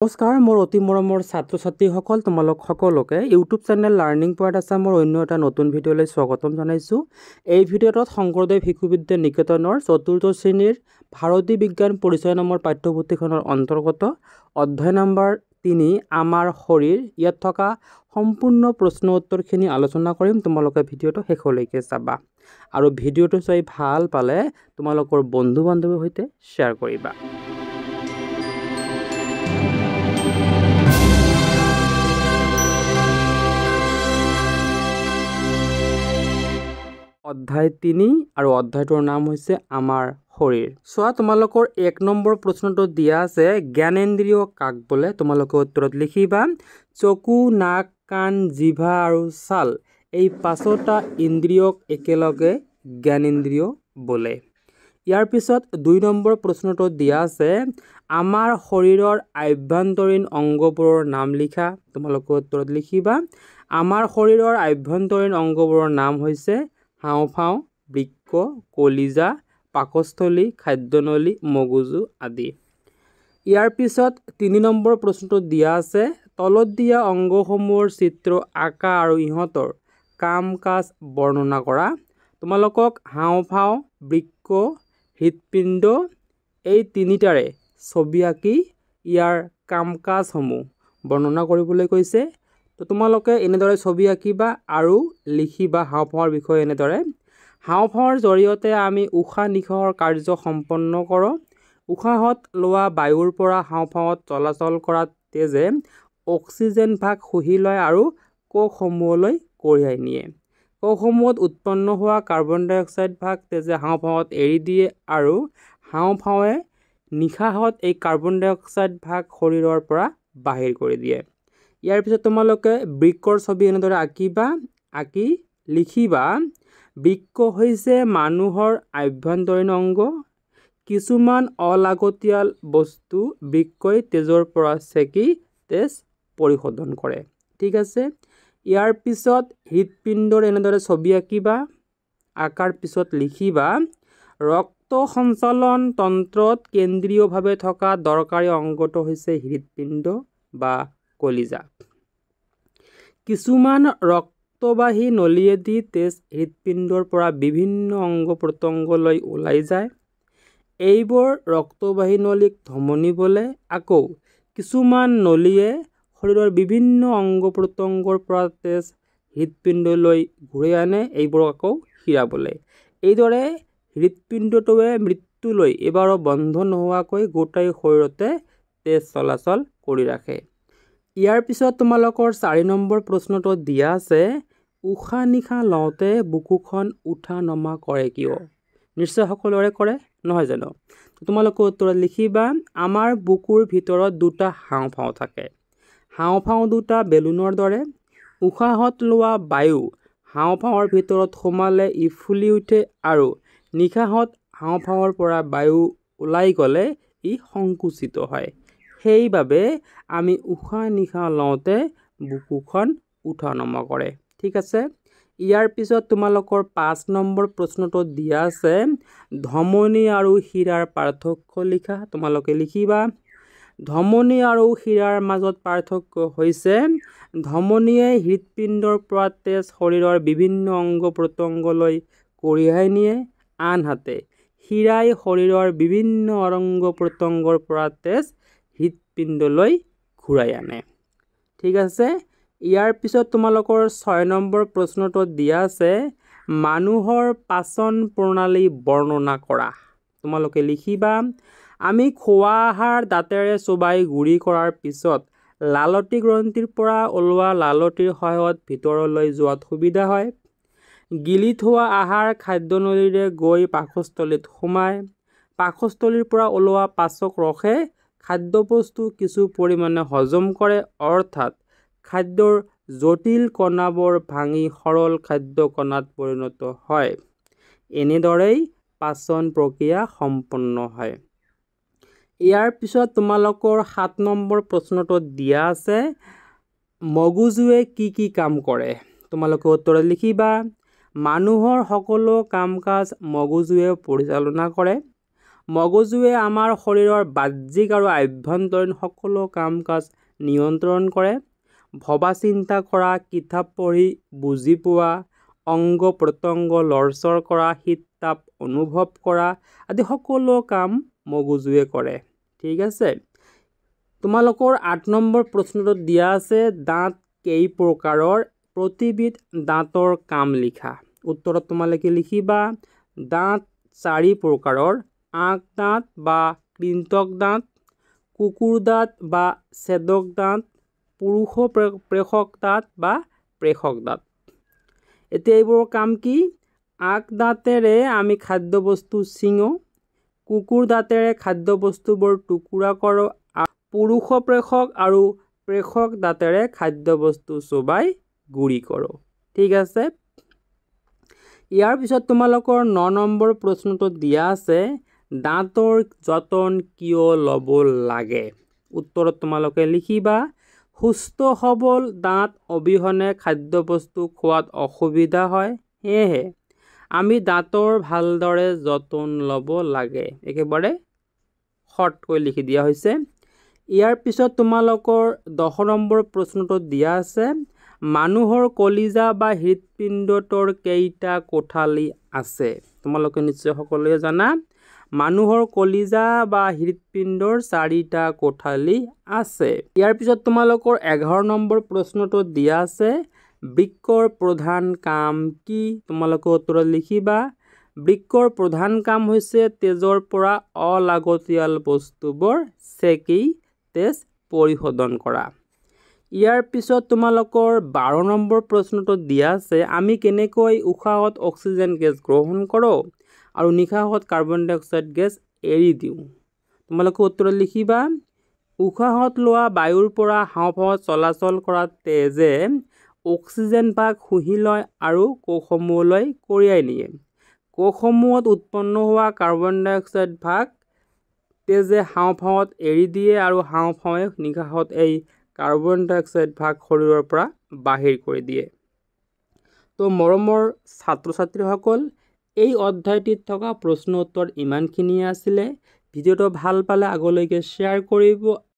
নমস্কাৰ মোৰ অতি মৰমৰ ছাত্ৰ ছাত্ৰীসকল তোমালোক সকলোকে ইউটিউব চেনেল লাৰ্ণিং পইণ্ট আছামৰ অন্য এটা নতুন ভিডিঅ'লৈ স্বাগতম জনাইছোঁ। এই ভিডিঅ'টোত শংকৰদেৱ শিশু বিদ্যা নিকেতনৰ ৪ৰ্থ শ্ৰেণীৰ ভাৰতী বিজ্ঞান পৰিচয় নামৰ পাঠ্যপুথিখনৰ অন্তৰ্গত অধ্যায় নম্বৰ ৩ আমাৰ শৰীৰ ইয়াত থকা সম্পূৰ্ণ প্ৰশ্ন উত্তৰখিনি আলোচনা কৰিম। তোমালোকে ভিডিঅ'টো শেষলৈকে চাবা আৰু ভিডিঅ'টো চাই ভাল পালে তোমালোকৰ বন্ধু বান্ধৱীৰ সৈতে শ্বেয়াৰ কৰিবা। অধ্যায় ৩ আৰু অধ্যায়টোৰ নাম হৈছে আমাৰ শৰীৰ। চোৱা তোমালোকৰ ১ নম্বৰ প্ৰশ্নটো দিয়া আছে জ্ঞানেন্দ্ৰিয় কাক বোলে। তোমালোকে উত্তৰত লিখিবা চকু, নাক, কাণ, জিভা আৰু ছাল এই ৫টা ইন্দ্ৰিয়ক একেলগে জ্ঞানেন্দ্ৰিয় বোলে। ইয়াৰ পিছত ২ নম্বৰ প্ৰশ্নটো দিয়া আছে আমাৰ শৰীৰৰ আভ্যন্তৰীণ অংগবোৰৰ নাম লিখা। তোমালোকে উত্তৰত লিখিবা আমাৰ শৰীৰৰ আভ্যন্তৰীণ অংগবোৰৰ নাম হৈছে হাওঁফাওঁ, বৃক্ক, কলিজা, পাকস্থলী, খাদ্যনলী, মগজু আদি। ইয়াৰ পিছত ৩ নম্বৰ প্ৰশ্নটো দিয়া আছে তলত দিয়া অংগসমূহৰ চিত্ৰ আঁকা আৰু ইহঁতৰ কাম কাজ বৰ্ণনা কৰা। তোমালোকক হাওঁফাওঁ, বৃক্ক, হৃদপিণ্ড এই তিনিটাৰে ছবি আঁকি ইয়াৰ কাম কাজসমূহ বৰ্ণনা কৰিবলৈ কৈছে। তো তোমালোকে এনেদৰে ছবি আঁকিবা আৰু লিখিবা হাওঁফাওঁৰ বিষয়ে এনেদৰে। হাওঁফাওঁৰ জৰিয়তে আমি উশাহ নিশাহৰ কাৰ্য সম্পন্ন কৰোঁ। উশাহত লোৱা বায়ুৰ পৰা হাওঁফাওঁত চলাচল কৰা তেজে অক্সিজেন ভাগ শুহি লয় আৰু কোষসমূহলৈ কঢ়িয়াই নিয়ে। কোষসমূহত উৎপন্ন হোৱা কাৰ্বন ডাই অক্সাইড ভাগ তেজে হাওঁফাওঁত এৰি দিয়ে আৰু হাওঁফাওঁৱে নিশাহত এই কাৰ্বন ডাই অক্সাইড ভাগ শৰীৰৰ পৰা বাহিৰ কৰি দিয়ে। ইয়াৰ পিছত তোমালোকে বৃক্কৰ ছবি এনেদৰে আঁকিবা, আঁকি লিখিবা বৃক্ক হৈছে মানুহৰ আভ্যন্তৰীণ অংগ। কিছুমান অলাগতিয়াল বস্তু বৃক্কই তেজৰ পৰা চেকি তেজ পৰিশোধন কৰে। ঠিক আছে। ইয়াৰ পিছত হৃদপিণ্ডৰ এনেদৰে ছবি আঁকিবা, আঁকাৰ পিছত লিখিবা ৰক্ত সঞ্চালন তন্ত্ৰত কেন্দ্ৰীয়ভাৱে থকা দৰকাৰী অংগটো হৈছে হৃদপিণ্ড বা কলিজা। কিছুমান ৰক্তবাহী নলীয়েদি তেজ হৃদপিণ্ডৰ পৰা বিভিন্ন অংগ প্ৰত্যংগলৈ ওলাই যায়। এইবোৰ ৰক্তবাহী নলীক ধমনী বোলে। আকৌ কিছুমান নলীয়ে শৰীৰৰ বিভিন্ন অংগ প্ৰত্যংগৰ পৰা তেজ হৃদপিণ্ডলৈ ঘূৰাই আনে। এইবোৰক আকৌ শিৰা বোলে। এইদৰে হৃদপিণ্ডটোৱে মৃত্যুলৈ এবাৰো বন্ধ নোহোৱাকৈ গোটেই শৰীৰতে তেজ চলাচল কৰি ৰাখে। ইয়াৰ পিছত তোমালোকৰ ৪ নম্বৰ প্ৰশ্নটো দিয়া আছে উশাহ নিশাহ লওঁতে বুকুখন উঠা নমা কৰে কিয়? নিশ্চয় সকলোৰে কৰে, নহয় জানো? তোমালোকে উত্তৰত লিখিবা আমাৰ বুকুৰ ভিতৰত 2টা হাওঁফাওঁ থাকে। হাওঁফাওঁ 2টা বেলুনৰ দৰে। উশাহত লোৱা বায়ু হাওঁফাওঁৰ ভিতৰত সোমালে ই ফুলি উঠে আৰু নিশাহত হাওঁফাওঁৰ পৰা বায়ু ওলাই গ'লে ই সংকুচিত হয়। সেইবাবে আমি উশাহ নিশাহ লওঁতে বুকুখন উঠা নমা কৰে। ঠিক আছে। ইয়াৰ পিছত তোমালোকৰ ৫ নম্বৰ প্ৰশ্নটো দিয়া আছে ধমনী আৰু শিৰাৰ পাৰ্থক্য লিখা। তোমালোকে লিখিবা ধমনী আৰু শিৰাৰ মাজত পাৰ্থক্য হৈছে ধমনীয়ে হৃদপিণ্ডৰ পৰা তেজ শৰীৰৰ বিভিন্ন অংগ প্ৰত্যংগলৈ কঢ়িয়াই নিয়ে, আনহাতে শিৰাই শৰীৰৰ বিভিন্ন অংগ প্ৰত্যংগৰ পৰা তেজ হৃদপিণ্ডলৈ ঘূৰাই আনে। ঠিক আছে। ইয়াৰ পিছত তোমালোকৰ ৬ নম্বৰ প্ৰশ্নটো দিয়া আছে মানুহৰ পাচন প্ৰণালী বৰ্ণনা কৰা। তোমালোকে লিখিবা আমি খোৱা আহাৰ দাঁতেৰে চোবাই গুৰি কৰাৰ পিছত লালতী গ্ৰন্থিৰ পৰা ওলোৱা লালতীৰ সহায়ত ভিতৰলৈ যোৱাত সুবিধা হয়। গিলি থোৱা আহাৰ খাদ্যনলীৰে গৈ পাকস্থলীত সোমায়। পাকস্থলীৰ পৰা ওলোৱা পাচক ৰসে খাদ্যবস্তু কিছু পৰিমাণে হজম কৰে, অৰ্থাৎ খাদ্যৰ জটিল কণাবোৰ ভাঙি সৰল খাদ্য কণাত পৰিণত হয়। এনেদৰেই পাচন প্ৰক্ৰিয়া সম্পন্ন হয়। ইয়াৰ পিছত তোমালোকৰ ৭ নম্বৰ প্ৰশ্নটো দিয়া আছে মগজুৱে কি কি কাম কৰে? তোমালোকে উত্তৰত লিখিবা মানুহৰ সকলো কাম কাজ মগজুৱে পৰিচালনা কৰে। মগজুৱে আমাৰ শৰীৰৰ বাহ্যিক আৰু আভ্যন্তৰীণ সকলো কাম কাজ নিয়ন্ত্ৰণ কৰে। ভবা চিন্তা কৰা, কিতাপ পঢ়ি বুজি পোৱা, অংগ প্ৰত্যংগ লৰচৰ কৰা, শীত তাপ অনুভৱ কৰা আদি সকলো কাম মগজুৱে কৰে। ঠিক আছে। তোমালোকৰ 8 নম্বৰ প্ৰশ্নটোত দিয়া আছে দাঁত কেই প্ৰকাৰৰ, প্ৰতিবিধ দাঁতৰ কাম লিখা। উত্তৰত তোমালোকে লিখিবা দাঁত 4 প্ৰকাৰৰ, আগ দাঁত বা কৃন্তক দাঁত, কুকুৰ দাঁত বা ছেদক দাঁত, পুৰুষ প্ৰেষক দাঁত বা প্ৰেষক দাঁত। এতিয়া এইবোৰৰ কাম কি? আগ দাঁতেৰে আমি খাদ্যবস্তু ছিঙো, কুকুৰ দাঁতেৰে খাদ্যবস্তুবোৰ টুকুৰা কৰোঁ, পুৰুষ প্ৰেষক আৰু প্ৰেষক দাঁতেৰে খাদ্যবস্তু চোবাই গুৰি কৰোঁ। ঠিক আছে। ইয়াৰ পিছত তোমালোকৰ 9 নম্বৰ প্ৰশ্নটোত দিয়া আছে দাঁতৰ যতন কিয় ল'ব লাগে। উত্তৰত তোমালোকে লিখিবা সুস্থ সবল দাঁত অবিহনে খাদ্যবস্তু খোৱাত অসুবিধা হয়, সেয়েহে আমি দাঁতৰ ভালদৰে যতন ল'ব লাগে। একেবাৰে শৰ্টকৈ লিখি দিয়া হৈছে। ইয়াৰ পিছত তোমালোকৰ 10 নম্বৰ প্ৰশ্নটোত দিয়া আছে মানুহৰ কলিজা বা হৃদপিণ্ডটোৰ কেইটা কোঠালি আছে। তোমালোকে নিশ্চয় সকলোৱে জানা মানুহৰ কলিজা বা হৃদপিণ্ডৰ 4টা কোঠালি আছে। ইয়াৰ পিছত তোমালোকৰ 11 নম্বৰ প্ৰশ্নটোত দিয়া আছে বৃক্কৰ প্ৰধান কাম কি। তোমালোকে উত্তৰত লিখিবা বৃক্কৰ প্ৰধান কাম হৈছে তেজৰ পৰা অলাগতিয়াল বস্তুবোৰ চেকি তেজ পৰিশোধন কৰা। ইয়াৰ পিছত তোমালোকৰ 12 নম্বৰ প্ৰশ্নটোত দিয়া আছে আমি কেনেকৈ উশাহত অক্সিজেন গেছ গ্ৰহণ কৰোঁ আৰু নিশাহত কাৰ্বন ডাই অক্সাইড গেছ এৰি দিওঁ। তোমালোকে উত্তৰত লিখিবা উশাহত লোৱা বায়ুৰ পৰা হাঁওফাঁওত চলাচল কৰা তেজে অক্সিজেন ভাগ শুহি লয় আৰু কোষসমূহলৈ কঢ়িয়াই নিয়ে। কোষসমূহত উৎপন্ন হোৱা কাৰ্বন ডাই অক্সাইড ভাগ তেজে হাঁওফাঁওত এৰি দিয়ে আৰু হাঁওফাঁওৱে নিশাহত এই কাৰ্বন ডাই অক্সাইড ভাগ শৰীৰৰ পৰা বাহিৰ কৰি দিয়ে। তো মৰমৰ ছাত্ৰ ছাত্ৰীসকল এই অধ্যায়টিত থকা প্ৰশ্ন উত্তৰ ইমানখিনিয়ে আছিলে। ভিডিঅ'টো ভাল পালে আগলৈকে শ্বেয়াৰ কৰিব।